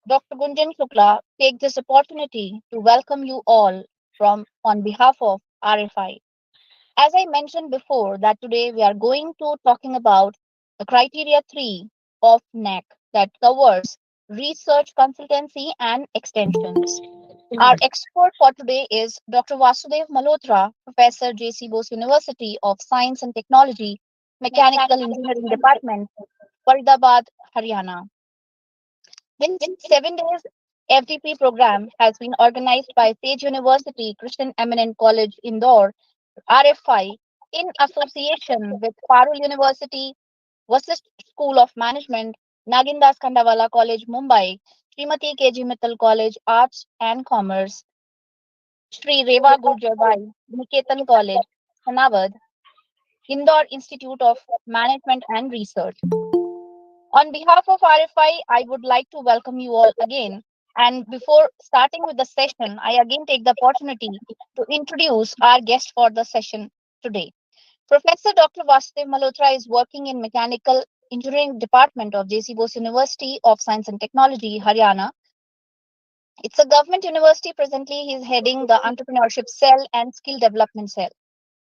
Dr. Gunjan Shukla, take this opportunity to welcome you all from on behalf of RFI. As I mentioned before, that today we are going to talking about the criteria 3 of NAAC that covers research consultancy and extensions. Our expert for today is Dr. Vasudev Malhotra, Professor J.C. Bose University of Science and Technology, Mechanical Engineering Department, Faridabad, Haryana. This 7 days FDP program has been organized by Sage University Christian Eminent College, Indore, RFI, in association with Parul University, Vasisht School of Management, Nagindas Khandawala College, Mumbai, Srimati K.G. Mittal College, Arts and Commerce, Sri Reva Gurjarbai, Niketan College, Sanavad, Indore Institute of Management and Research. On behalf of RFI, I would like to welcome you all again. And before starting with the session, I again take the opportunity to introduce our guest for the session today. Professor Dr. Vasudev Malhotra is working in Mechanical Engineering Department of J.C. Bose University of Science and Technology, Haryana. It's a government university. Presently, he is heading the Entrepreneurship Cell and Skill Development Cell.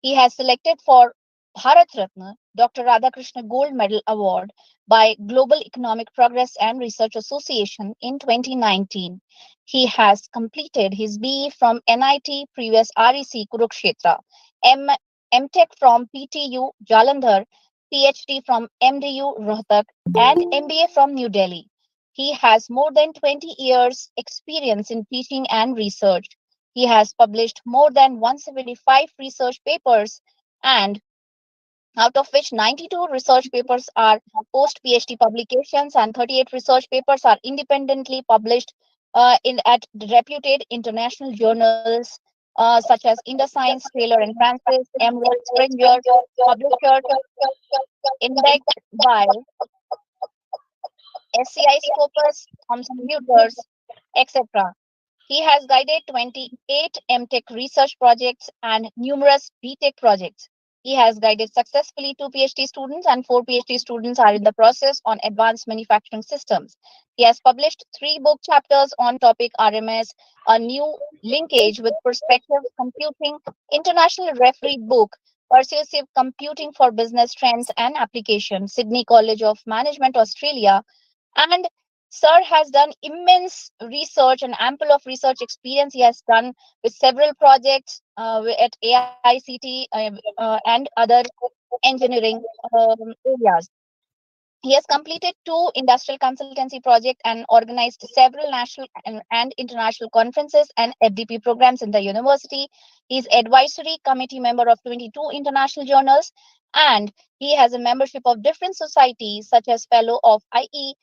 He has selected for Bharat Ratna Dr. Radhakrishna Gold Medal Award by Global Economic Progress and Research Association in 2019. He has completed his BE from NIT, previous REC Kurukshetra, MTech from PTU Jalandhar, PhD from MDU Rohtak, and MBA from New Delhi. He has more than 20 years experience in teaching and research. He has published more than 175 research papers, and out of which 92 research papers are post PhD publications and 38 research papers are independently published in at reputed international journals such as InterScience, Taylor and Francis, Emerald, Springer, published, indexed by SCI Scopus, Thomson Reuters, etc. He has guided 28 MTech research projects and numerous BTech projects. He has guided successfully 2 PhD students, and 4 PhD students are in the process on advanced manufacturing systems. He has published 3 book chapters on topic RMS, a new linkage with perspective computing, international referee book, Persuasive Computing for Business Trends and Application, Sydney College of Management, Australia, and Sir has done immense research and ample of research experience. He has done with several projects at AICT and other engineering areas. He has completed 2 industrial consultancy projects and organized several national and international conferences and FDP programs in the university. He is advisory committee member of 22 international journals, and he has a membership of different societies such as fellow of IEI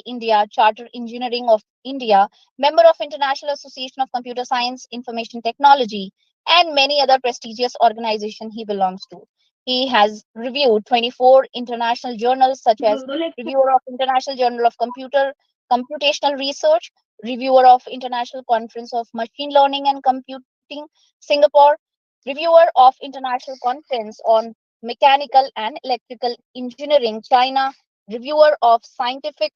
India, Charter Engineering of India, member of International Association of Computer Science, Information Technology, and many other prestigious organizations he belongs to. He has reviewed 24 international journals such as reviewer of International Journal of Computational Research, reviewer of International Conference of Machine Learning and Computing, Singapore, reviewer of International Conference on Mechanical and Electrical Engineering, China, reviewer of Scientific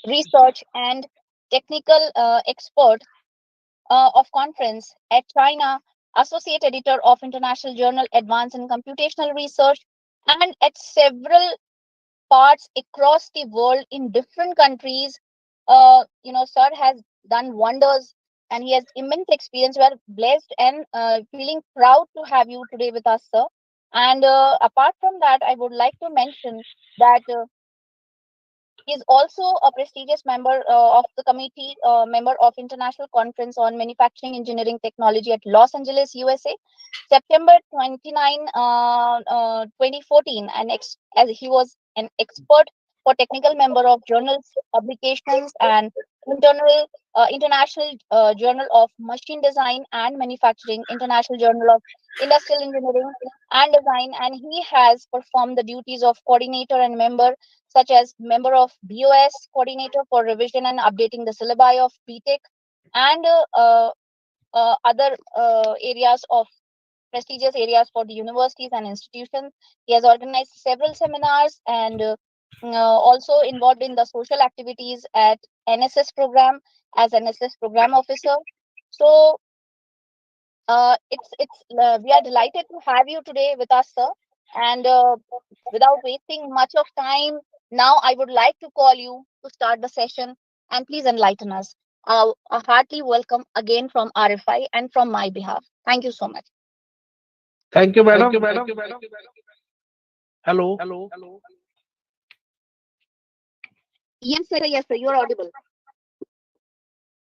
Research and Technical Expert of Conference at China, Associate Editor of International Journal Advanced in Computational Research, and at several parts across the world in different countries. Sir has done wonders and he has immense experience. We are blessed and feeling proud to have you today with us, sir. And apart from that, I would like to mention that he is also a prestigious member of the committee, member of International Conference on Manufacturing Engineering Technology at Los Angeles, USA, September 29, 2014, and as he was an expert for technical member of journals, publications, and International Journal of Machine Design and Manufacturing, International Journal of Industrial Engineering and Design, and he has performed the duties of coordinator and member, such as member of BOS, coordinator for revision and updating the syllabi of BTech, and other areas of prestigious areas for the universities and institutions. He has organized several seminars and also involved in the social activities at NSS program as NSS program officer. So it's we are delighted to have you today with us, sir. And without wasting much of time, now I would like to call you to start the session and please enlighten us. A hearty welcome again from RFI and from my behalf. Thank you so much. Thank you, madam. Thank you, madam. Hello. Yes, sir, you are audible.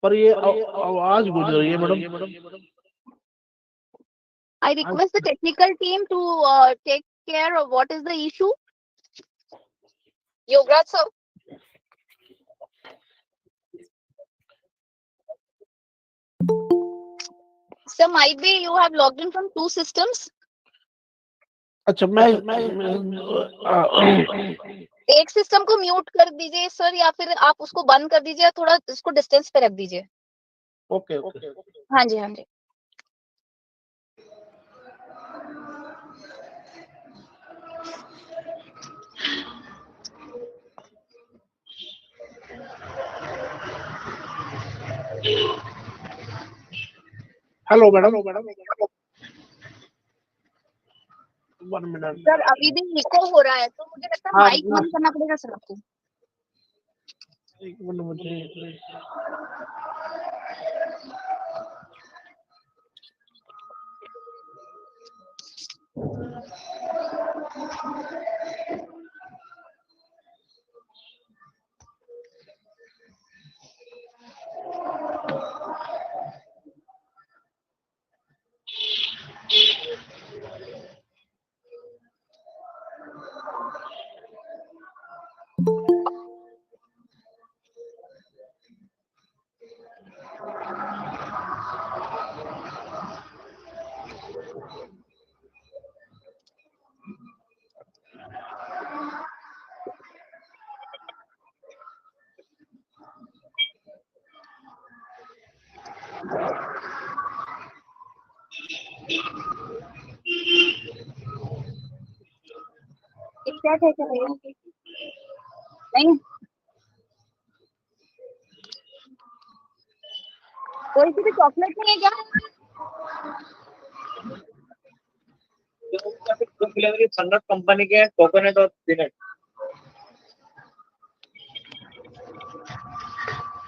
पर ये आवाज गुजर रही है madam. I request the technical team to take care of what is the issue. Yoga, sir. Sir, might be you have logged in from two systems. अच्छा मैं एक system को म्यूट कर दीजिए सर, या फिर आप उसको बंद कर दीजिए, थोड़ा इसको डिस्टेंस पे रख दीजिए. ओके. हाँ जी, हाँ जी. Hello madam. 1 मिनट सर अभी भी इको हो रहा है, तो मुझे लगता है माइक बंद करना पड़ेगा सर आपको. 1 मिनट मुझे. क्या थे नहीं, कोई सी भी चॉकलेट नहीं है क्या? सन्नत कंपनी के कोकोनट और पीनट.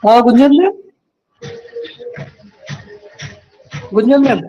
हाँ गुंजन मैम.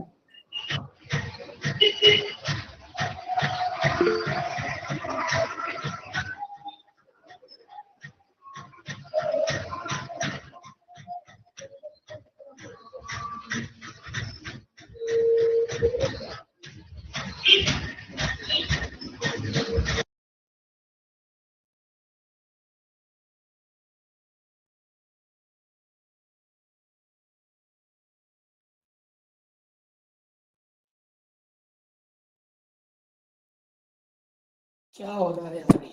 क्या हो रहा है यार?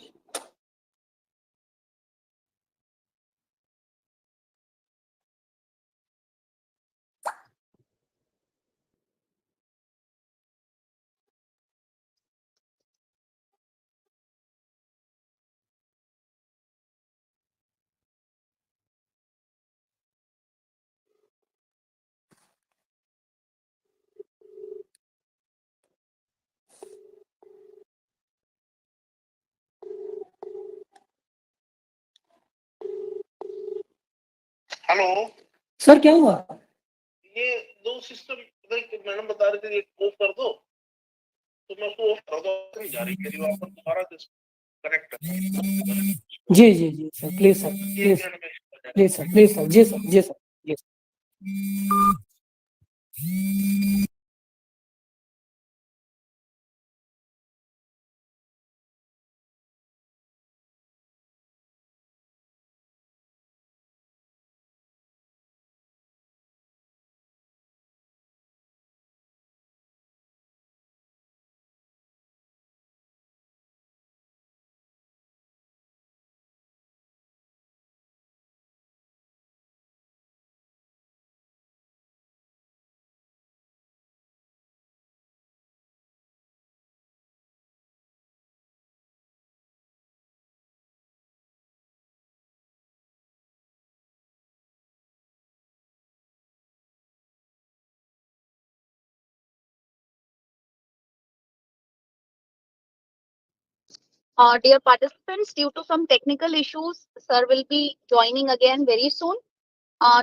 हेलो सर क्या हुआ? ये दो सिस्टम मैडम बता रहे थे, एक ऑफ कर दो, तो मैं उसको ऑफ कर दो, नहीं जा रही मेरी वापस दोबारा कनेक्ट. जी sir please sir please sir जी sir. Dear participants, due to some technical issues, sir will be joining again very soon.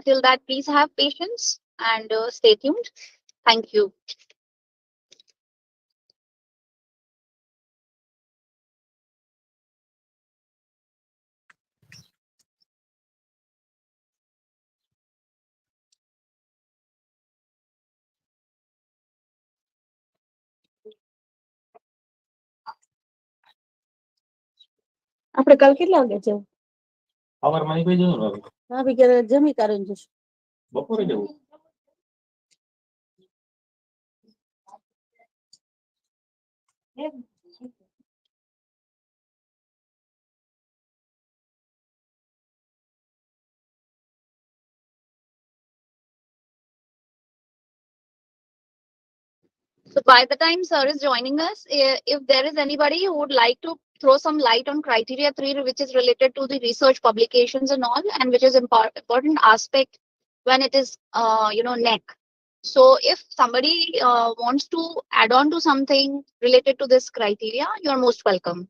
Till that, please have patience and stay tuned. Thank you. આપણે કાલ કેટલા વાગે જવું? હા ભી જમી કરીને જશું. બપોરે જવું. So by the time sir is joining us, if there is anybody who would like to throw some light on criteria 3, which is related to the research publications and all, and which is important aspect when it is, NAAC. So if somebody wants to add on to something related to this criteria, you are most welcome.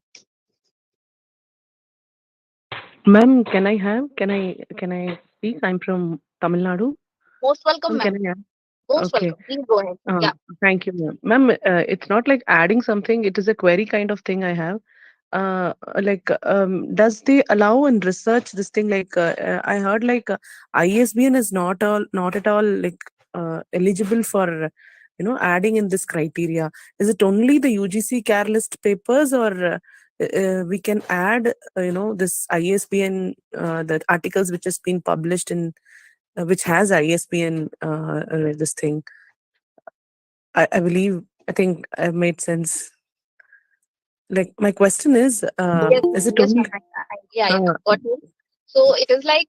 Ma'am, can I speak? I'm from Tamil Nadu. Most welcome, Ma'am, ma'am. can I add? Most Okay. welcome. Please go ahead. Yeah. Thank you, ma'am. Ma'am, it's not like adding something. It is a query kind of thing I have. Does they allow in research this thing? I heard ISBN is not at all eligible for adding in this criteria. Is it only the UGC CARE list papers, or we can add this ISBN, the articles which has been published in which has ISBN this thing? I believe, I think I've made sense. Like, my question is Yes, it yes, only... ma'am. Yeah, got you. So it is like,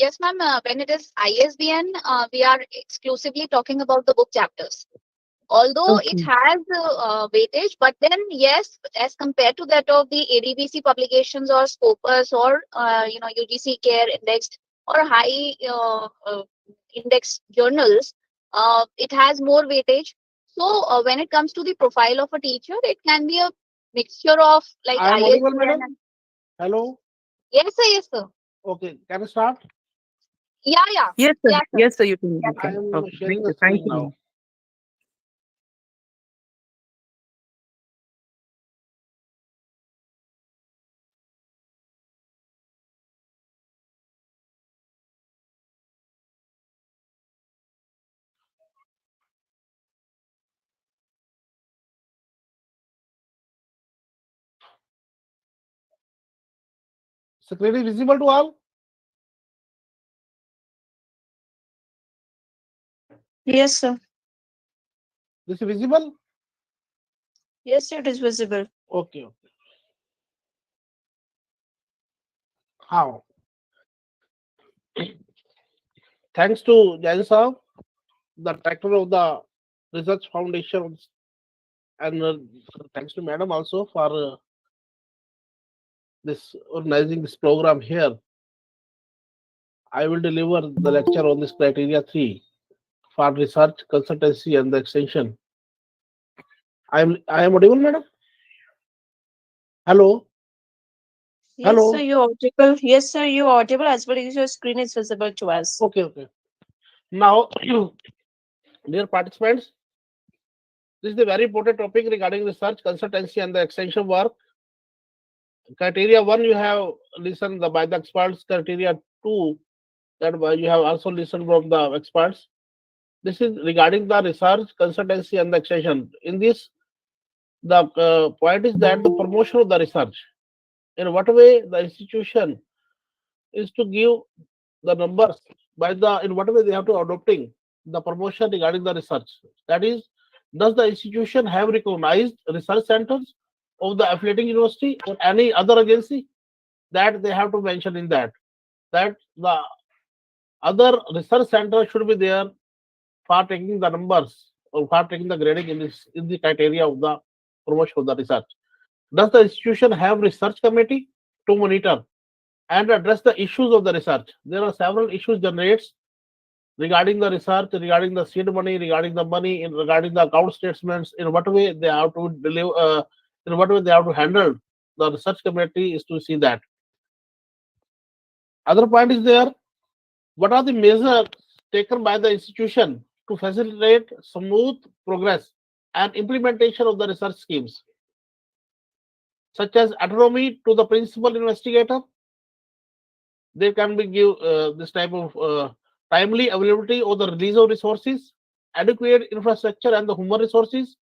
yes, ma'am, when it is ISBN, we are exclusively talking about the book chapters. Although it Okay. has weightage, but then yes, as compared to that of the ADBC publications or Scopus or UGC CARE indexed or high index journals, it has more weightage. So when it comes to the profile of a teacher, it can be a mixture of like I am audible, ISBN madam? and... Hello? Yes, sir. Yes, sir. Okay, can I start? Yeah, yeah. Yes, sir. Yeah, sir. Yes, sir. You can. Yes, I sir. am Okay. sharing the Thank screen you. now. Screen is visible to all? Yes, sir. This is visible? Yes, sir, it is visible. Okay, okay. How? Thanks to Jain Saab, the director of the Research Foundation, and thanks to Madam also for this organizing this program here. I will deliver the lecture on this criteria 3 for research, consultancy, and the extension. I am audible, madam? Hello? Yes, Hello? sir, you're audible. Yes, sir, you're audible as well as your screen is visible to us. Okay, okay. Now, dear participants, this is a very important topic regarding research, consultancy, and the extension work. Criteria 1, you have listened by the experts. Criteria 2, that you have also listened from the experts. This is regarding the research, consultancy, and the extension. In this, the point is that the promotion of the research. In what way the institution is to give the numbers in what way they have to adopting the promotion regarding the research. That is, does the institution have recognized research centers of the affiliating university or any other agency? That they have to mention in that the other research center should be there for taking the numbers or for taking the grading in the criteria of the promotion of the research. Does the institution have research committee to monitor and address the issues of the research? There are several issues generates regarding the research, regarding the seed money, regarding the money, regarding the account statements, in what way they have to deliver, in what way they have to handle the research community is to see that. Other point is there, what are the measures taken by the institution to facilitate smooth progress and implementation of the research schemes, such as autonomy to the principal investigator? They can be give this type of timely availability of the release of resources, adequate infrastructure and the human resources,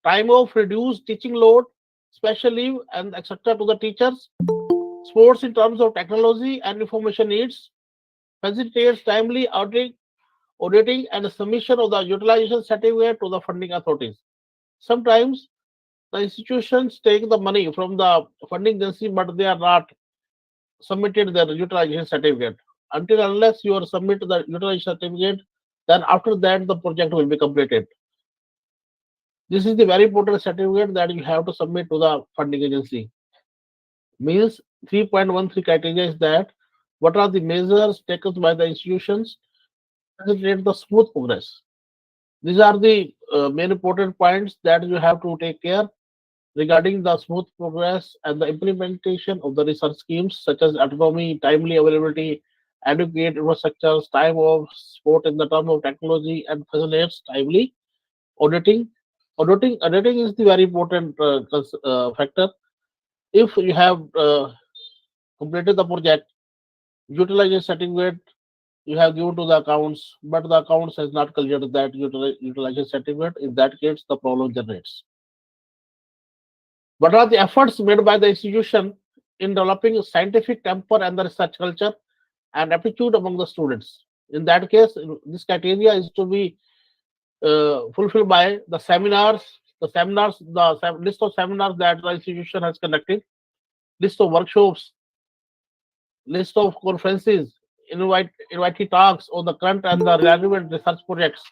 time of reduced teaching load, special leave and etc. to the teachers, sports in terms of technology and information needs, facilitates timely auditing and submission of the utilization certificate to the funding authorities. Sometimes the institutions take the money from the funding agency, but they are not submitted their utilization certificate. Until unless you are submit the utilization certificate, then after that the project will be completed. This is the very important certificate that you have to submit to the funding agency. Means 3.13 criteria is that what are the measures taken by the institutions to facilitate the smooth progress. These are the main important points that you have to take care regarding the smooth progress and the implementation of the research schemes such as autonomy, timely availability, adequate infrastructures, time of support in the term of technology, and facilitates timely auditing. Auditing is the very important factor. If you have completed the project, utilization certificate you have given to the accounts, but the accounts has not cleared that utilization certificate. In that case, the problem generates. What are the efforts made by the institution in developing scientific temper and the research culture and aptitude among the students? In that case, this criteria is to be fulfilled by the list of seminars that the institution has conducted, list of workshops, list of conferences, invitee talks on the current and the relevant research projects.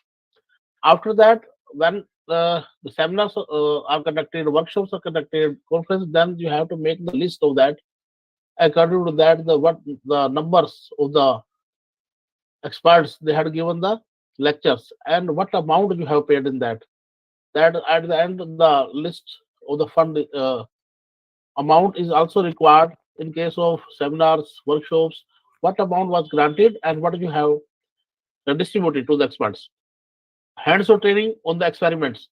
After that, when the seminars are conducted, workshops are conducted, conference, then you have to make the list of that. According to that, what the numbers of the experts they had given the lectures and what amount you have paid in that. That at the end, the list of the fund amount is also required in case of seminars, workshops. What amount was granted and what you have distributed to the experts. Hands-on training on the experiments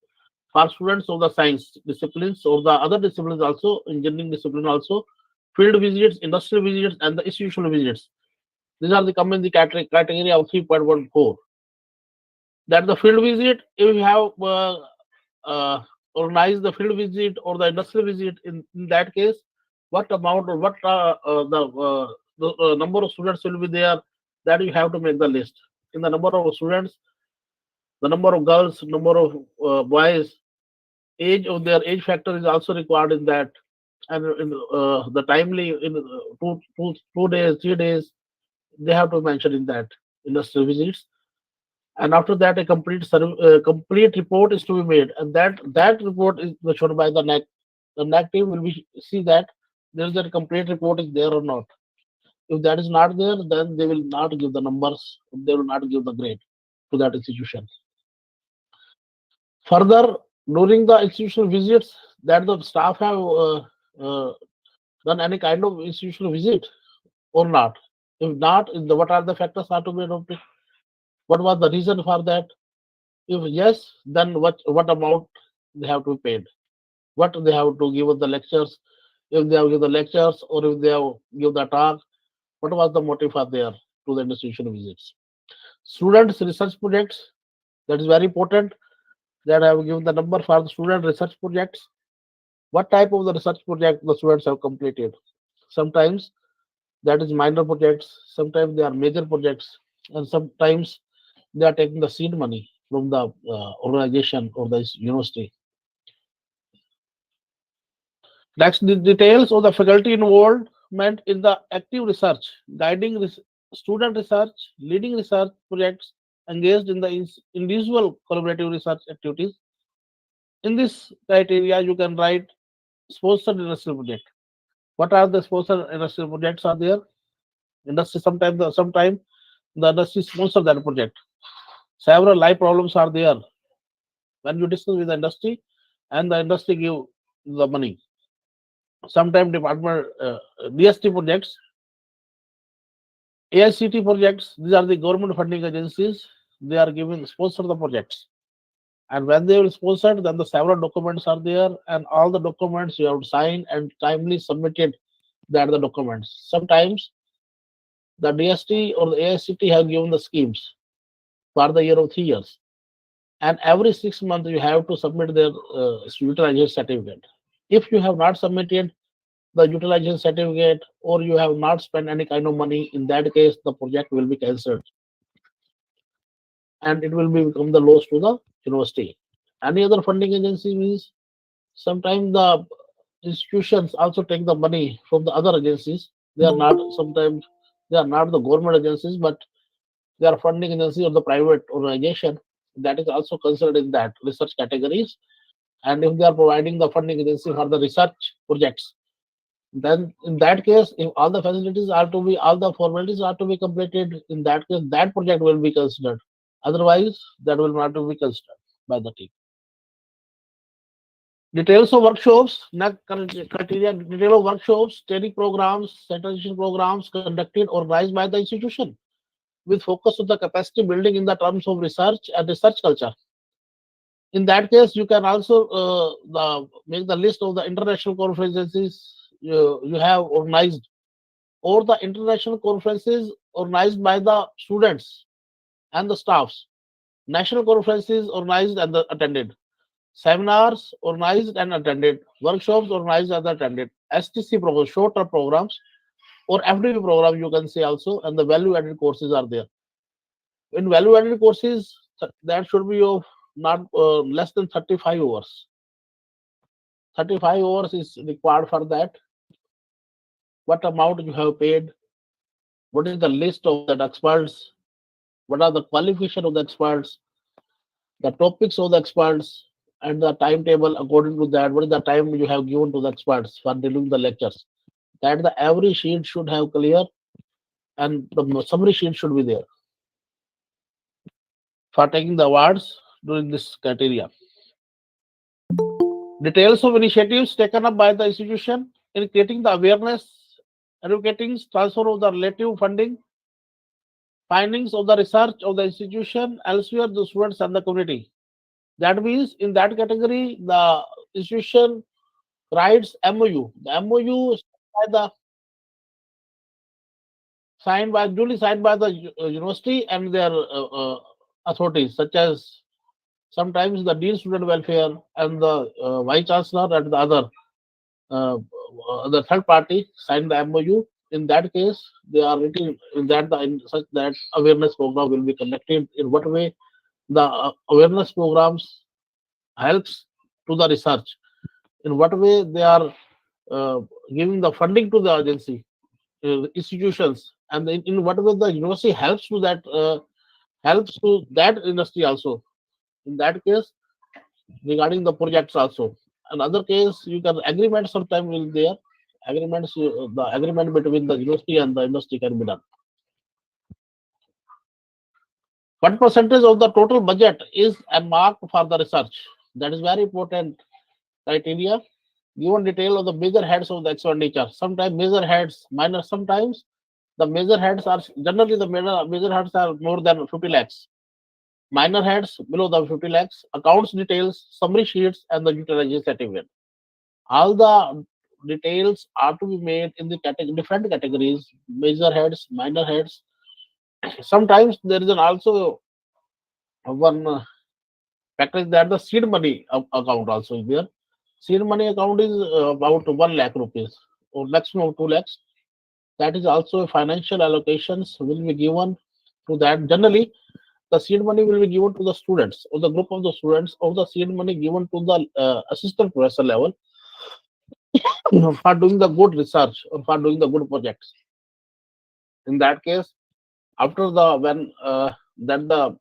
for students of the science disciplines or the other disciplines also, engineering discipline also, field visits, industrial visits, and the institutional visits. These are the come in the criteria of 3.14. That the field visit, if you have organized the field visit or the industrial visit, in that case, what amount or what the number of students will be there, that you have to make the list. In the number of students, the number of girls, number of boys, age of their age factor is also required in that, and in the timely in 2 days, 3 days, they have to mention in that industrial visits. And after that, a complete report is to be made, and that report is shown by the NAAC. The NAAC team will be see that there is a complete report is there or not. If that is not there, then they will not give the numbers. They will not give the grade to that institution. Further, during the institutional visits, that the staff have done any kind of institutional visit or not. If not, what are the factors are to be adopted? What was the reason for that? If yes, then what amount they have to be paid? What they have to give the lectures? If they have give the lectures or if they have give the talk, what was the motive for there to the institutional visits? Students research projects, that is very important. That I have given the number for the student research projects. What type of the research project the students have completed? Sometimes that is minor projects, sometimes they are major projects, and sometimes they are taking the seed money from the organization or the university. Next, the details of the faculty involvement in the active research, guiding student research, leading research projects, engaged in the individual collaborative research activities. In this criteria, you can write sponsored industrial project. What are the sponsored industrial projects are there? Industry sometime the industry sponsor that project. Several live problems are there. When you discuss with the industry and the industry give the money. sometimes department DST projects, AICT projects. These are the government funding agencies. They are giving sponsor the projects, and when they will sponsor, then the several documents are there, and all the documents you have to sign and timely submitted. That the documents. Sometimes the DST or the AICT have given the schemes for the year of 3 years, and every 6 months you have to submit their utilization certificate. If you have not submitted the utilization certificate or you have not spent any kind of money, in that case the project will be cancelled and it will be become the loss to the university. Any other funding agency means sometimes the institutions also take the money from the other agencies. They are not sometimes they are not the government agencies, but they are funding agency or the private organization that is also considered in that research categories. And if they are providing the funding agency for the research projects, then in that case, if all the facilities are to be, all the formalities are to be completed, in that case, that project will be considered. Otherwise, that will not be considered by the team. Details of workshops, next criteria, detail of workshops, training programs, centralization programs conducted, organized by the institution with focus on the capacity building in the terms of research and research culture. In that case, you can also make the list of the international conferences you have organized or the international conferences organized by the students and the staffs, national conferences organized and attended, seminars organized and attended, workshops organized and attended, STC programs, short-term programs, or FDP program you can say also, and the value-added courses are there. In value-added courses, that should be of not less than 35 hours. 35 hours is required for that. What amount you have paid? What is the list of that experts? What are the qualification of the experts? The topics of the experts and the timetable according to that. What is the time you have given to the experts for delivering the lectures? That the every sheet should have clear and the summary sheet should be there for taking the awards during this criteria. Details of initiatives taken up by the institution in creating the awareness, educating, transfer of the relative funding, findings of the research of the institution, elsewhere the students and the community. That means in that category, the institution writes MOU. The MOU is by the duly signed by the university and their authorities, such as sometimes the Dean Student Welfare and the Vice Chancellor and the other third party sign the MOU. In that case, they are written in that in such that awareness program will be conducted. In what way the awareness programs helps to the research? In what way they are giving the funding to the agency institutions, and in what way the university helps to that industry also. In that case, regarding the projects also. Another case, you can agreement sometime will there. Agreements, the agreement between the university and the industry can be done. What percentage of the total budget is earmarked for the research? That is very important criteria. Given detail of the major heads of the expenditure. Sometimes major heads, minor. Sometimes the major heads are generally the major heads are more than 50 lakhs. Minor heads below the 50 lakhs, accounts details, summary sheets, and the utilization certificate. All the details are to be made in the different categories, major heads, minor heads. Sometimes there is also one factor is that the seed money account also is there. Seed money account is about 1 lakh rupees or maximum of 2 lakhs. That is also a financial allocations will be given to that. Generally, the seed money will be given to the students or the group of the students, or the seed money given to the assistant professor level for doing the good research or for doing the good projects. In that case, after the when then the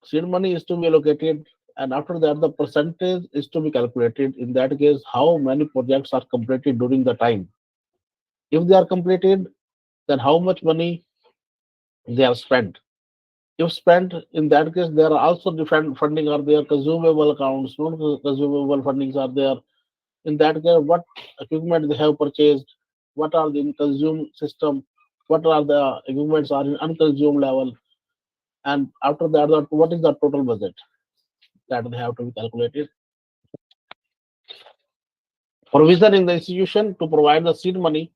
seed money is to be allocated, and after that the percentage is to be calculated. In that case, how many projects are completed during the time. If they are completed, then how much money they have spent. If spent, in that case, there are also different funding are there, consumable accounts, non-consumable fundings are there. In that case, what equipment they have purchased, what are the in consumed system, what are the equipments are in unconsumed level, and after that, what is the total budget that they have to be calculated. Provision in the institution to provide the seed money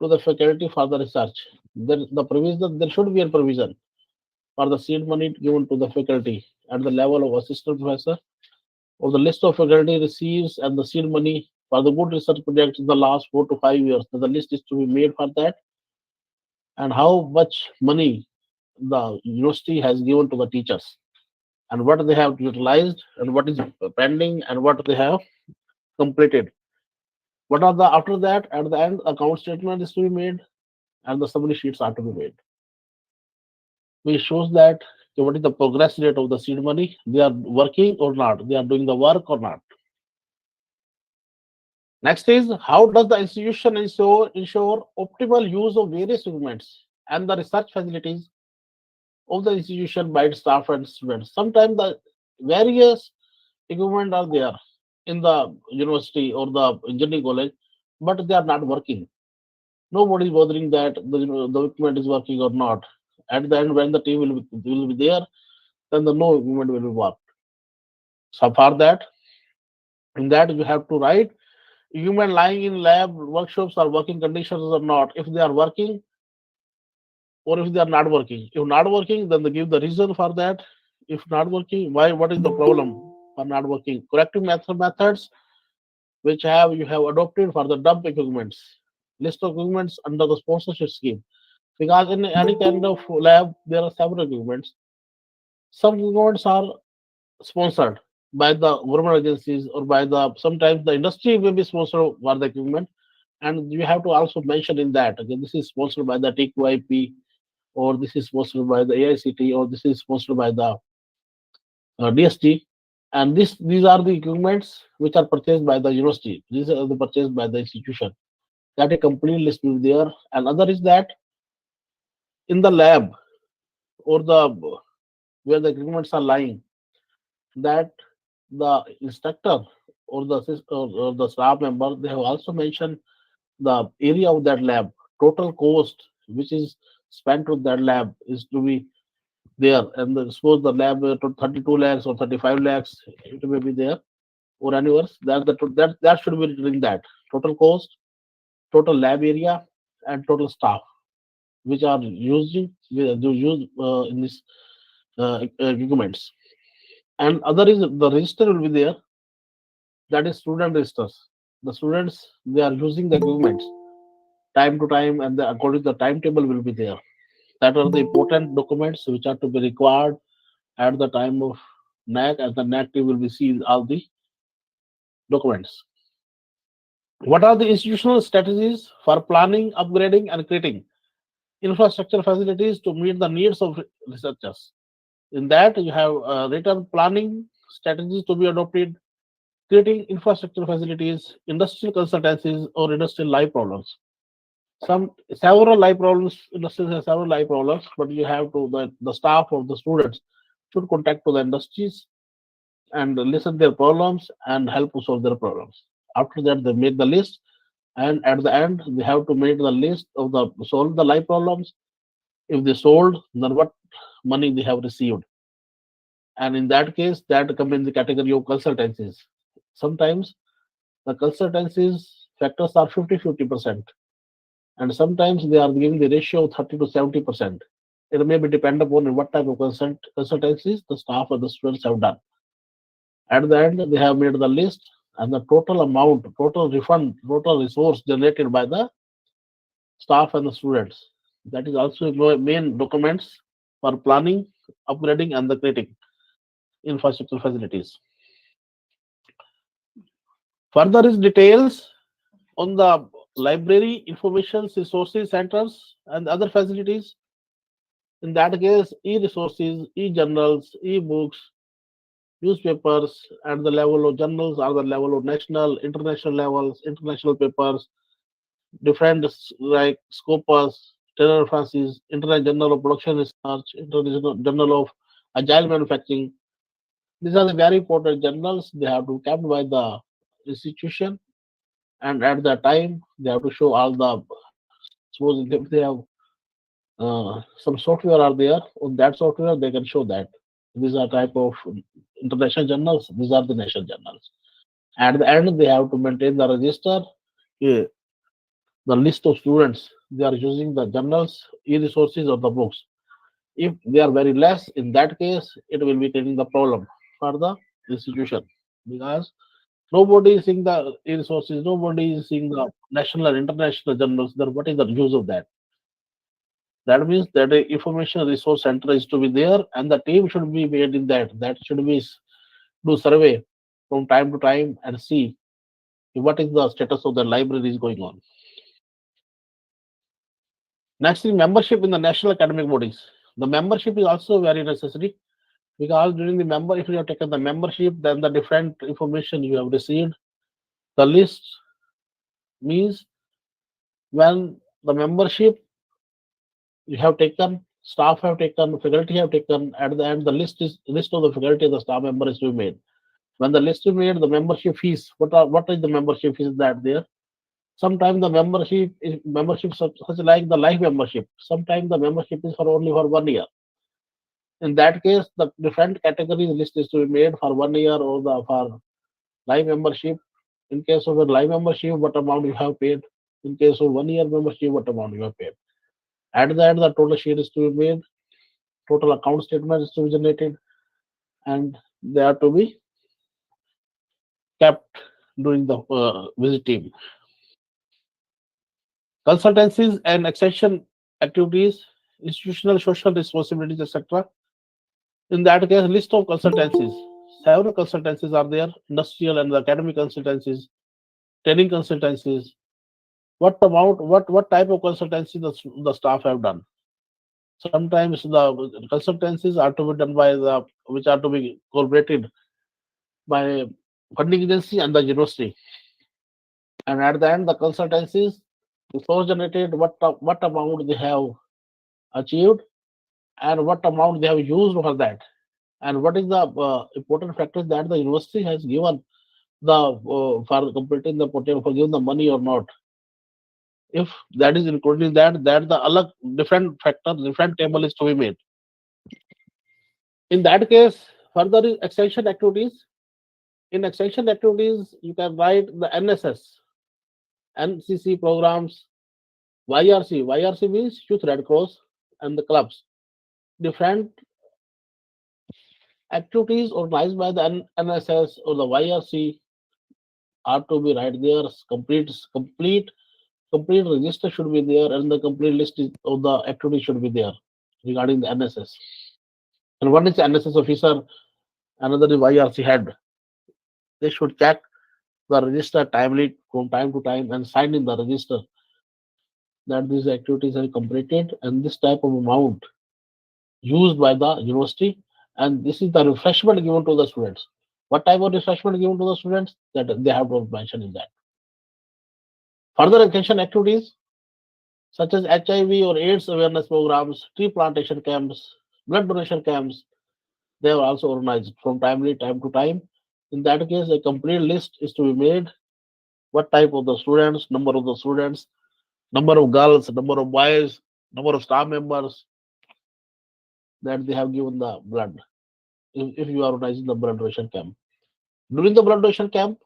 to the faculty for the research. The provision, there should be a provision for the seed money given to the faculty at the level of assistant professor, or the list of faculty receives and the seed money for the good research projects in the last 4 to 5 years. So the list is to be made for that, and how much money the university has given to the teachers, and what they have utilized, and what is pending, and what they have completed. What are the after that at the end account statement is to be made, and the summary sheets are to be made, which shows that what is the progress rate of the seed money, they are working or not, they are doing the work or not. Next is how does the institution ensure optimal use of various equipments and the research facilities of the institution by its staff and students. Sometimes the various equipment are there in the university or the engineering college, but they are not working. Nobody is bothering that the equipment is working or not. At the end, when the team will be there, then the no equipment will be worked. So for that, in that you have to write human lying in lab workshops or working conditions or not. If they are working or if they are not working. If not working, then they give the reason for that. If not working, why? What is the problem for not working? Corrective methods which have you have adopted for the dump equipments. List of equipments under the sponsorship scheme. Because in any kind of lab, there are several equipments. Some equipments are sponsored by the government agencies or by the sometimes the industry may be sponsored for the equipment, and you have to also mention in that okay, this is sponsored by the TQIP, or this is sponsored by the AICT, or this is sponsored by the DST, and these are the equipments which are purchased by the university. These are the purchased by the institution. That a complete list will be there. And other is that in the lab or the where the equipments are lying, that the instructor or or the staff member they have also mentioned the area of that lab, total cost which is spent with that lab is to be there, and suppose the lab to 32 lakhs or 35 lakhs it may be there or anywhere, that should be written in that total cost, total lab area, and total staff which are used in this equipments. And other is the register will be there, that is student registers. The students they are using the equipments time to time, and according to the timetable will be there. That are the important documents which are to be required at the time of NAAC, and the NAAC team will be seeing all the documents. What are the institutional strategies for planning, upgrading, and creating infrastructure facilities to meet the needs of researchers? In that, you have written planning strategies to be adopted, creating infrastructure facilities, industrial consultancies, or industrial life problems. Some several life problems, industries have several life problems, but you have to the staff or the students should contact to the industries and listen their problems and help to solve their problems. After that, they make the list, and at the end, they have to make the list of the solve the life problems. If they sold, then what money they have received, and in that case, that come in the category of consultancies. Sometimes the consultancies factors are 50-50%, and sometimes they are giving the ratio of 30 to 70%. It may be depend upon what type of consultancies the staff or the students have done. At the end, they have made the list and the total amount, total refund, total resource generated by the staff and the students. That is also main documents for planning, upgrading, and the creating infrastructure facilities. Further is details on the library, information, resources centers, and other facilities. In that case, e-resources, e-journals, e-books, newspapers at the level of journals are the level of national, international levels, international papers, different like Scopus, Taylor Francis, International Journal of Production Research, International Journal of Agile Manufacturing. These are the very important journals. They have to be kept by the institution, and at that time they have to show all the, suppose if they have some software are there, on that software they can show that these are type of international journals, these are the national journals. At the end they have to maintain the register, eh, the list of students they are using the journals, e-resources or the books. If they are very less, in that case it will be creating the problem for the institution, because nobody is seeing the e-resources, nobody is seeing the national and international journals. Then what is the use of that? That means that a information resource center is to be there, and the team should be made in that. That should be do survey from time to time and see what is the status of the library is going on. Next is membership in the national academic bodies. The membership is also very necessary, because during the member, if you have taken the membership, then the different information you have received, the list means when the membership you have taken, staff have taken, faculty have taken, at the end the list of the faculty and the staff member is to be made. When the list is made, the membership fees, what is the membership fees that there? Sometimes the membership such like the life membership. Sometimes the membership is for only for 1 year. In that case, the different categories list is to be made for 1 year or the for life membership. In case of a life membership, what amount you have paid. In case of 1 year membership, what amount you have paid. At the end, the total sheet is to be made, total account statement is to be generated, and they are to be kept during the visit team. Consultancies and extension activities, institutional social responsibilities, etc. In that case, list of consultancies. Several consultancies are there, industrial and academic consultancies, training consultancies. What type of consultancy the staff have done? Sometimes the consultancies are to be done by the which are to be collaborated by funding agency and the university. And at the end, the consultancies resource generated what amount they have achieved and what amount they have used for that, and what is the important factors that the university has given the for completing the potential for giving the money or not. If that is including that the alag different factor, different table is to be made. In that case, further is extension activities. In extension activities, you can write the NSS, NCC programs, YRC. YRC means Youth Red Cross and the clubs. Different activities organized by the NSS or the YRC are to be right there. Complete register should be there, and the complete list of the activities should be there regarding the NSS. And one is NSS officer, another is YRC head. They should check the register timely from time to time and sign in the register that these activities are completed and this type of amount used by the university, and this is the refreshment given to the students. What type of refreshment given to the students, that they have to mention in that. Further extension activities such as HIV or AIDS awareness programs, tree plantation camps, blood donation camps, they are also organized from time to time. In that case, a complete list is to be made. What type of the students, number of the students, number of girls, number of boys, number of staff members that they have given the blood. If you are organizing the blood donation camp, during the blood donation camp,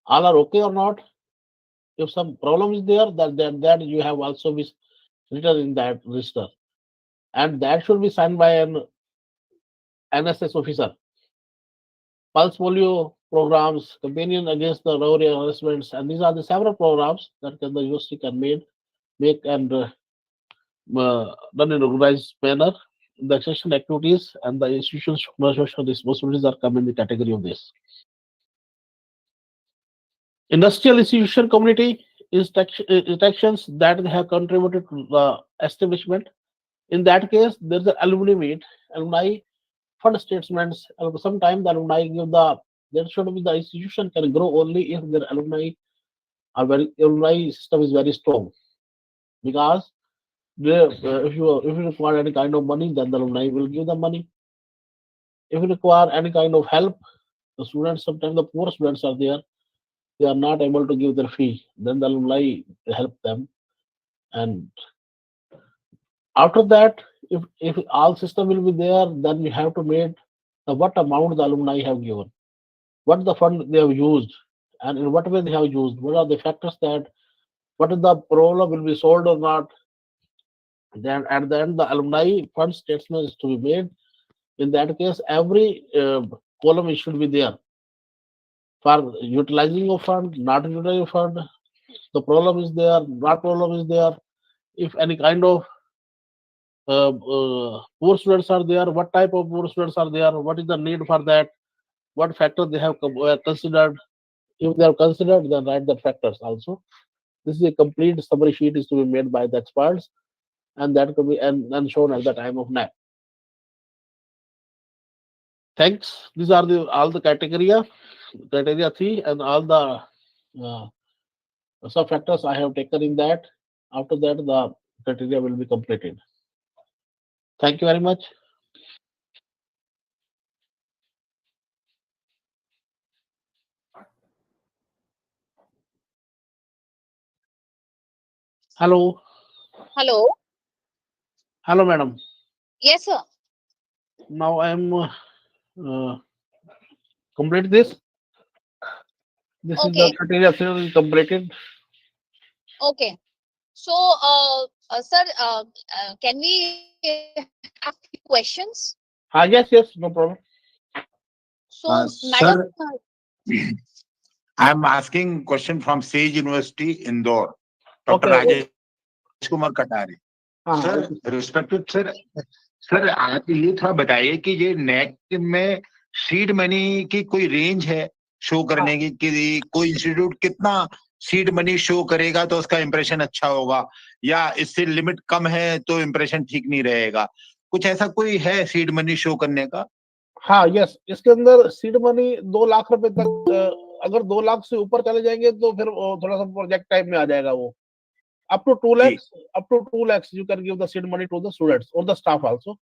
all are okay or not? If some problem is there, that you have also be written in that register, and that should be signed by an NSS officer. Pulse polio programs, companion against the robbery harassments, and these are the several programs that the university can make and done in organized manner. The extension activities and the institutions' social responsibilities are come in the category of this. Industrial institution community interactions that they have contributed to the establishment. In that case, there is an alumni meet, alumni fund statements. Sometimes the alumni give the, there should be the institution can grow only if their alumni system is very strong. Because if you require any kind of money, then the alumni will give the money. If you require any kind of help, the students, sometimes the poor students are there, they are not able to give their fee, then the alumni help them. And after that, if all system will be there, then we have to make the what amount the alumni have given, what the fund they have used, and in what way they have used. What are the factors that what is the problem will be solved or not. Then at the end, the alumni fund statement is to be made. In that case, every column should be there for utilizing of fund, not utilizing of fund. The problem is there, not problem is there. If any kind of poor students are there, what type of poor students are there, what is the need for that, what factors they have considered. If they have considered, then write the factors also. This is a complete summary sheet is to be made by the experts, and that could be and shown at the time of NAAC. Thanks. These are the all the criteria 3, and all the sub factors I have taken in that. After that, the criteria will be completed. Thank you very much. Hello. Hello. Hello, madam. Yes, sir. Now I am complete this. This is the Okay. criteria completed. Okay. So, sir, can we have few questions? Yes, no problem. So, madam, Sir, I am asking question from Sage University, Indore. Dr. Okay. Rajesh Kumar Katare. Sir, Okay. respected sir, sir आप ये थोड़ा बताइए कि ये net में seed money की कोई range है शो करने की कि कोई इंस्टीट्यूट कितना सीड मनी शो करेगा तो उसका इंप्रेशन अच्छा होगा या इससे लिमिट कम है तो इंप्रेशन ठीक नहीं रहेगा, कुछ ऐसा कोई है सीड मनी शो करने का? हाँ, यस, इसके अंदर सीड मनी 2 लाख रुपए तक, अगर 2 लाख से ऊपर चले जाएंगे तो फिर थोड़ा सा प्रोजेक्ट टाइप में आ जाएगा वो. Up to 2 ji lakhs, up to 2 lakhs you can give the seed money to the students or the staff also.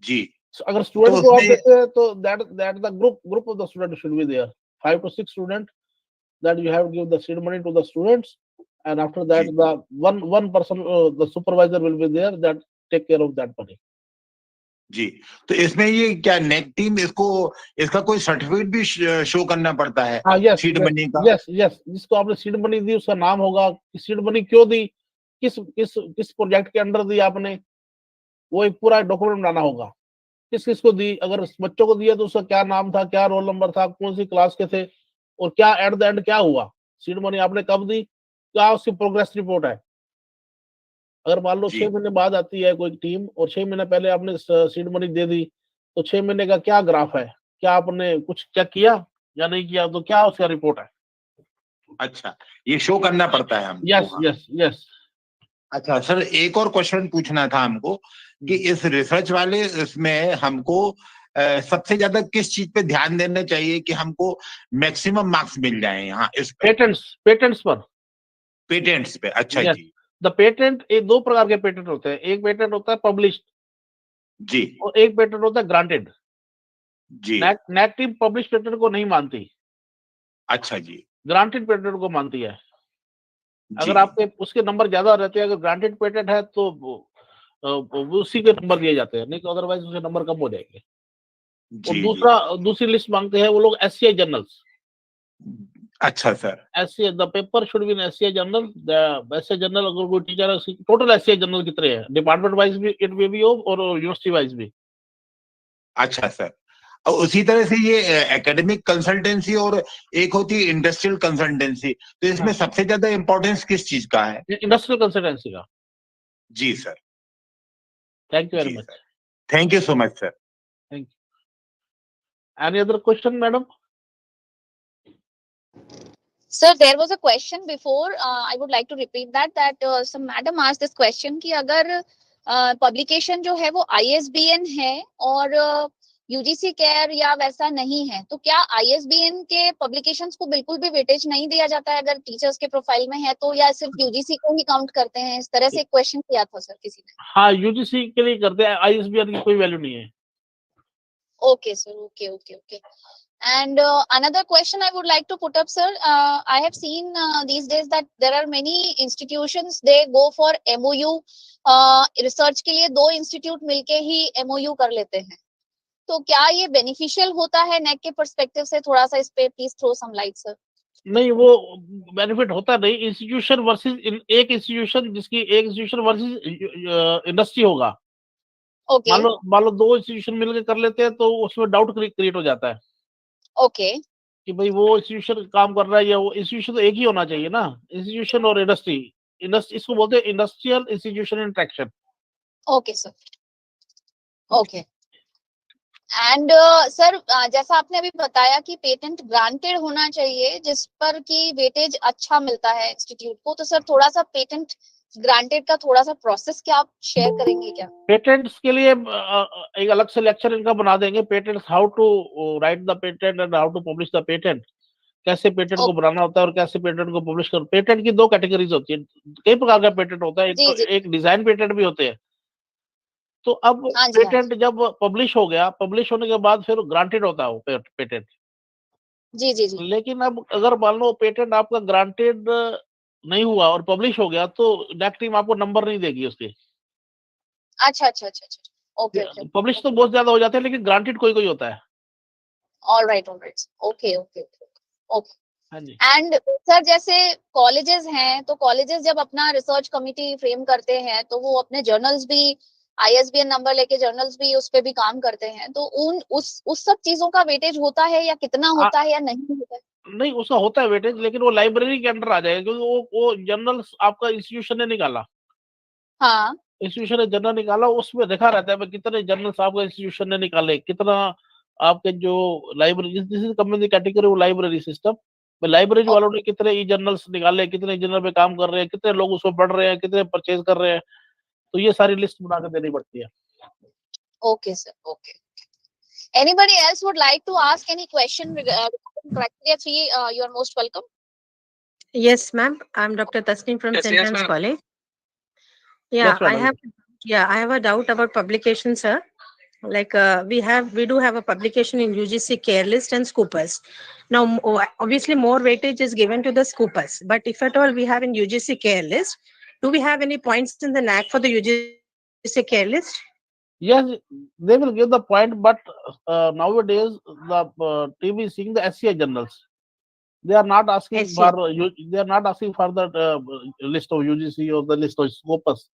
Ji So, अगर तो स्टूडेंट को आप उसमें देते हैं तो that the group of the student should be there, 5 to 6 student that you have to give the seed money to the students, and after that ji the one person the supervisor will be there that take care of that money. जी तो इसमें ये क्या net team इसको इसका कोई certificate भी show करना पड़ता है हाँ, यस सीड मनी का? यस, जिसको आपने सीड मनी दी उसका नाम होगा कि सीड मनी क्यों दी, किस प्रोजेक्ट के अंडर दी आपने, वो एक पूरा डॉक्यूमेंट बनाना होगा. किस किस को दी, अगर बच्चों को दिया तो उसका क्या नाम था, क्या रोल नंबर था, कौन सी क्लास के थे, और क्या एट द एंड क्या हुआ, सीड मनी आपने कब दी, क्या उसकी प्रोग्रेस रिपोर्ट है. अगर मान लो 6 महीने बाद आती है कोई टीम और 6 महीने पहले आपने सीड मनी दे दी, तो 6 महीने का क्या ग्राफ है, क्या आपने कुछ चेक किया या नहीं किया, तो क्या उसका रिपोर्ट है. अच्छा, ये शो करना पड़ता है हमको. Yes yes yes. अच्छा सर, एक और क्वेश्चन पूछना था हमको कि इस रिसर्च वाले इसमें हमको सबसे ज्यादा किस चीज पे ध्यान देना चाहिए कि हमको मैक्सिमम मार्क्स मिल जाए यहाँ इस पेटेंट्स पर. पेटेंट्स पे. अच्छा Yes. जी द पेटेंट, ये 2 प्रकार के पेटेंट होते हैं. एक पेटेंट होता है पब्लिश्ड जी और एक पेटेंट होता है ग्रांटेड. जी. नैक टीम पब्लिश पेटेंट को नहीं मानती, अच्छा जी ग्रांटेड पेटेंट को मानती है. जी अगर आपके उसके नंबर ज्यादा रहते हैं, अगर ग्रांटेड पेटेंट है तो वो उसी के नंबर दिए जाते हैं, नहीं तो अदरवाइज उसके नंबर कम हो जाएंगे. और जी जी. दूसरी लिस्ट मांगते हैं वो लोग एससीआई जर्नल्स. अच्छा sir. SCI the paper should be in SCI journal. The SCI journal अगर कोई टीचर है, टोटल एससीआई जर्नल कितने हैं, डिपार्टमेंट वाइज भी इट मे बी हो और यूनिवर्सिटी वाइज भी. अच्छा सर, और उसी तरह से ये एकेडमिक कंसल्टेंसी और एक होती है इंडस्ट्रियल कंसल्टेंसी, तो इसमें सबसे ज्यादा इंपॉर्टेंस किस चीज का है? इंडस्ट्रियल कंसल्टेंसी का. जी सर. थैंक यू वेरी जी much. Sir, thank you so much sir. Thank you. Any other question madam? sir, there was a question before. I would like to repeat that some madam asked this question कि अगर publication जो है वो ISBN है और UGC care या वैसा नहीं है, तो क्या ISBN के publications को बिल्कुल भी वेटेज नहीं दिया जाता है अगर टीचर्स के प्रोफाइल में है तो, या सिर्फ UGC को ही काउंट करते हैं? इस तरह से एक क्वेश्चन किया था सर किसी ने. हाँ, यूजीसी के लिए करते हैं, आईएसबीआर की कोई वैल्यू नहीं है. Okay sir, okay okay okay. And another question I would like to put up, sir. I have seen these days that there are many institutions, they go for MOU. Research के लिए दो institute मिलके ही MOU कर लेते हैं. तो क्या ये बेनिफिशियल होता है नेक के पर्सपेक्टिव से? थोड़ा सा इस पे please throw some light sir. नहीं, वो बेनिफिट होता नहीं. इंस्टीट्यूशन वर्सेस एक इंस्टीट्यूशन, जिसकी एक इंस्टीट्यूशन वर्सेस इंडस्ट्री होगा. ओके मान लो दो इंस्टीट्यूशन मिलकर कर लेते हैं, तो उसमें डाउट क्रिएट हो जाता है ओके कि भाई वो इंस्टीट्यूशन काम कर रहा है या वो इंस्टीट्यूशन तो एक ही होना चाहिए ना. इंस्टीट्यूशन और इंडस्ट्री, इसको बोलते हैं industrial institution interaction. Okay sir. Okay. And sir, जैसा आपने अभी बताया कि पेटेंट ग्रांटेड होना चाहिए जिस पर कि वेटेज अच्छा मिलता है इंस्टीट्यूट को. तो सर थोड़ा सा पेटेंट ग्रांटेड का थोड़ा सा प्रोसेस क्या आप शेयर करेंगे क्या? पेटेंट्स के लिए एक अलग से लेक्चर इनका बना देंगे. Patents, how to write the patent and how to publish the patent. कैसे पेटेंट को बनाना होता है और कैसे पेटेंट को पब्लिश कर. पेटेंट की दो कैटेगरीज होती है. कई प्रकार का पेटेंट होता है. एक जी, तो जी. एक डिजाइन पेटेंट भी होते हैं. तो अब हाँ जी, हाँ पेटेंट जब पब्लिश हो गया, पब्लिश होने के बाद फिर ग्रांटेड होता है वो पेटेंट. जी, जी, जी. लेकिन अब अगर मान लो पेटेंट आपका ग्रांटेड नहीं हुआ और पब्लिश हो गया, तो NAAC टीम आपको नंबर नहीं देगी उसके. अच्छा अच्छा अच्छा अच्छा. Okay okay. पब्लिश तो बहुत ज्यादा हो जाते हैं, लेकिन ग्रांटेड कोई कोई होता है. All right all right. Okay okay okay. हाँ जी. एंड सर, जैसे कॉलेजेस हैं, तो कॉलेजेस जब अपना रिसर्च कमिटी फ्रेम करते हैं तो वो अपने जर्नल्स भी, ISBN नंबर लेके जर्नल्स भी उस पे भी काम करते हैं. तो उस सब चीजों का वेटेज होता है या कितना होता है या नहीं होता है? नहीं, उसका होता है वेटेज, लेकिन वो लाइब्रेरी के अंडर आ जाएगा, क्योंकि वो जर्नल्स आपका इंस्टीट्यूशन ने निकाला. हाँ. इंस्टीट्यूशन ने जर्नल निकाला, उसमें देखा रहता है भाई कितने जर्नल्स आपका इंस्टीट्यूशन ने निकाले, कितना आपके जो लाइब्रेरी, जिस कंपनी कैटेगरी वो लाइब्रेरी सिस्टम, लाइब्रेरी वालों ने कितने ई जर्नल्स निकाले, कितने जर्नल पे काम कर रहे हैं, कितने लोग उसको पढ़ रहे हैं, कितने परचेज कर रहे हैं. तो ये सारी लिस्ट बना के देनी पड़ती है. Okay sir. Okay. Anybody else would like to ask any question regarding criteria 3? You are most welcome. Yes, ma'am. I'm Dr. Tasneem from St. Anne's College. Yeah, Yes, madam. I have a doubt about publication, sir. Like we do have a publication in UGC Care List and Scoopers. Now, obviously, more weightage is given to the Scoopers. But if at all we have in UGC Care List, do we have any points in the NAAC for the UGC Care List? Yes, they will give the point, but nowadays the team is seeing the SCI journals. They are not asking SCI. they are not asking for the list of UGC or the list of Scopus.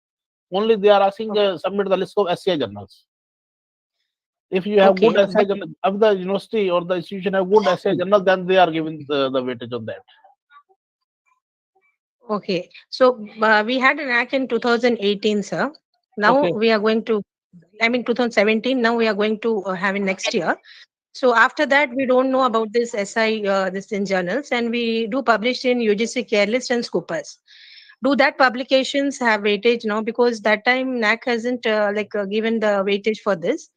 Only they are asking submit the list of SCI journals. If you have good SCI journal, if the university or the institution have good SCI journal, then they are giving the weightage on that. Okay, so we had an act in 2018, sir. Now we are going to, 2017. Now we are going to have it next year. So after that, we don't know about this SI, this in journals, and we do publish in UGC Care List and Scoopers. Do that publications have weightage now? Because that time NAAC hasn't given the weightage for this.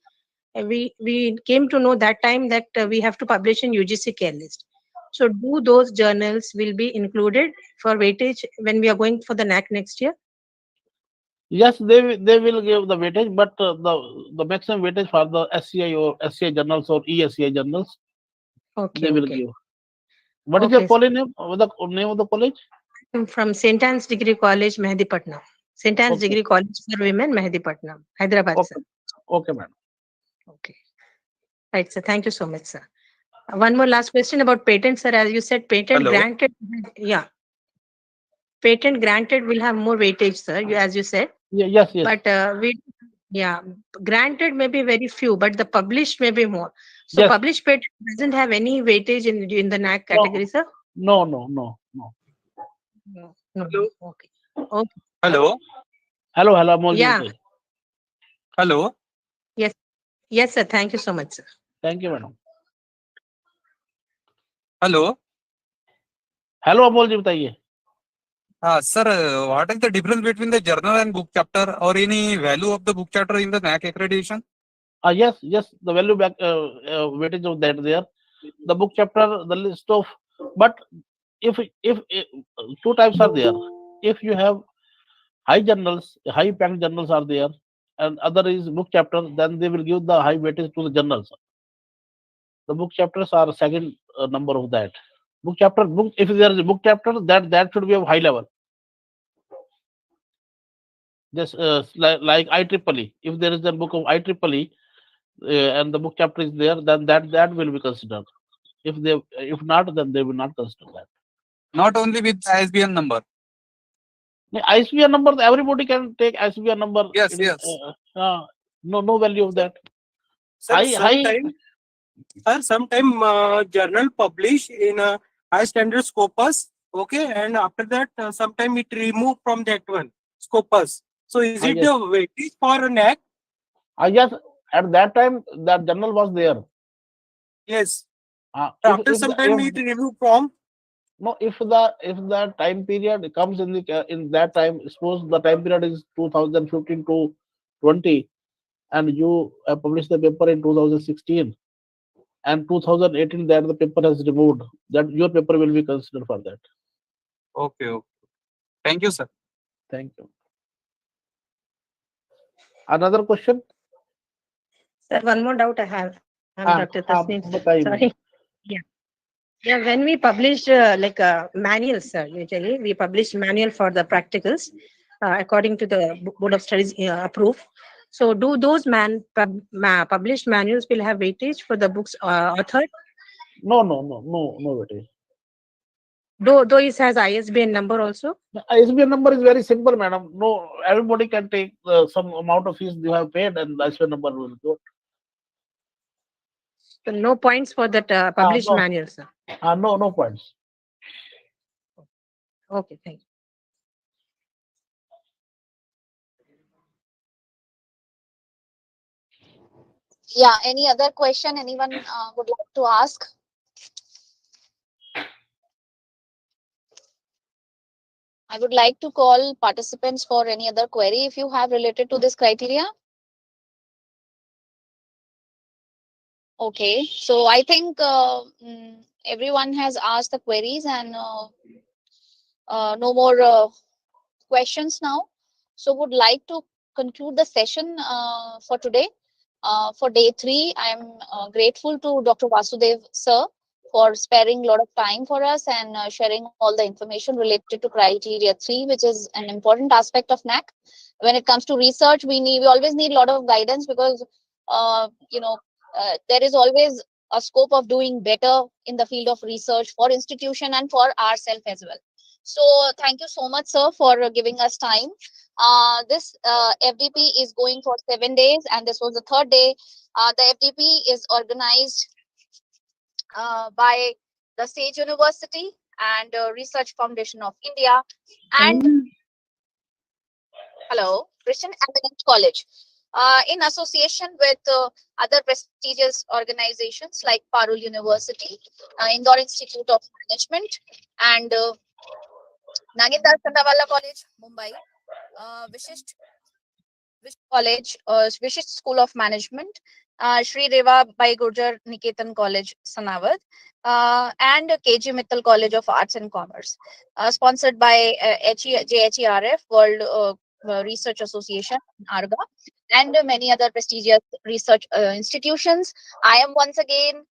And we came to know that time that we have to publish in UGC Care List. So do those journals will be included for weightage when we are going for the NAAC next year? Yes, they will give the weightage, but the maximum weightage for the SCI or SCI journals or ESCI journals, they will give. What is your college name? The name of the college? I'm from St. Anne's Degree College, Mehdipatnam. St. Anne's Degree College for Women, Mehdipatnam, Hyderabad, sir. Okay, madam. Okay. Right, sir. Thank you so much, sir. One more last question about patent, sir. As you said, patent granted. Yeah. Patent granted will have more weightage, sir, as you said. Yes. But granted may be very few, but the published may be more. So published patent doesn't have any weightage in the NAAC category, sir? No. Okay. Hello. Hello, Amol. Yeah. Hello. Yes, sir. Thank you so much, sir. Thank you, madam. Hello. Hello, Amol ji, बताइए. Sir, what is the difference between the journal and book chapter, or any value of the book chapter in the NAAC accreditation? Yes, the value back weightage of that there. The book chapter, the list of, but if two types are there. If you have high journals, high packed journals are there, and other is book chapter, then they will give the high weightage to the journals. The book chapters are second number of that. Book chapter, book, if there is a book chapter, that should be of high level. Just like IEEE. If there is a book of IEEE and the book chapter is there, then that will be considered. If not, then they will not consider that. Not only with ISBN number. The ISBN number, everybody can take ISBN number. Yes, It is, yes. no value of that. Sir, sometime journal publish in a high standard scopus, okay, and after that, sometime it remove from that one scopus. So is it Yes. the weightage for a NAAC? Yes, at that time that journal was there. Yes. If After some time it remove from. No, if the time period comes in that time, suppose the time period is 2015 to 20, and you publish the paper in 2016, and 2018 that the paper has removed, that your paper will be considered for that. Okay. Thank you, sir. Thank you. Another question? Sir, one more doubt I have. I'm Dr. Tasneem. बताइए Sorry. Ma'am. Yeah, when we publish like manuals, usually we publish manual for the practicals according to the Board of Studies approve. So do those published manuals will have weightage for the books authored? No weightage. Though it has ISBN number also? The ISBN number is very simple, madam. No, everybody can take some amount of fees you have paid, and the ISBN number will go. So no points for that published No. manual, sir. No points. Okay, thank you. Yeah, any other question anyone would like to ask? I would like to call participants for any other query if you have related to this criteria. Okay, so I think everyone has asked the queries, and no more questions now. So would like to conclude the session for today. For day 3, I am grateful to Dr. Vasudev sir for sparing a lot of time for us and sharing all the information related to criteria 3, which is an important aspect of NAAC. When it comes to research, we always need a lot of guidance, because there is always a scope of doing better in the field of research for institution and for ourselves as well. So thank you so much, sir, for giving us time. This FDP is going for 7 days, and this was the 3rd day. The FDP is organized by the Sage University and Research Foundation of India and Christian Eminent College, in association with other prestigious organizations like Parul University, Indore Institute of Management, and Nagendra Chandawala College, Mumbai, Vishisht College, Vishisht School of Management, Sri Reva Bai Gurjar Niketan College, Sanawad, and KG Mittal College of Arts and Commerce, sponsored by JHERF, World Research Association, ARGA, and many other prestigious research institutions. I am once again,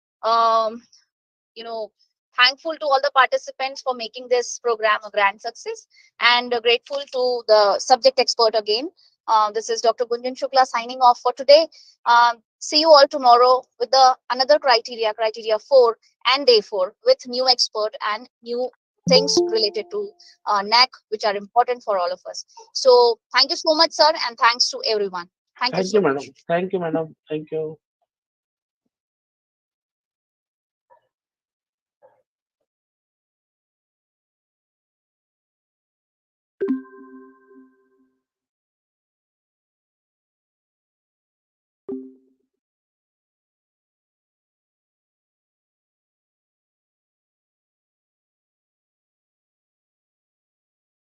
thankful to all the participants for making this program a grand success, and grateful to the subject expert again. This is Dr. Gunjan Shukla signing off for today. See you all tomorrow with another criteria 4 and day 4, with new expert and new things related to NAAC, which are important for all of us. So thank you so much, sir, and thanks to everyone. Thank you so much. Thank you, madam. Thank you.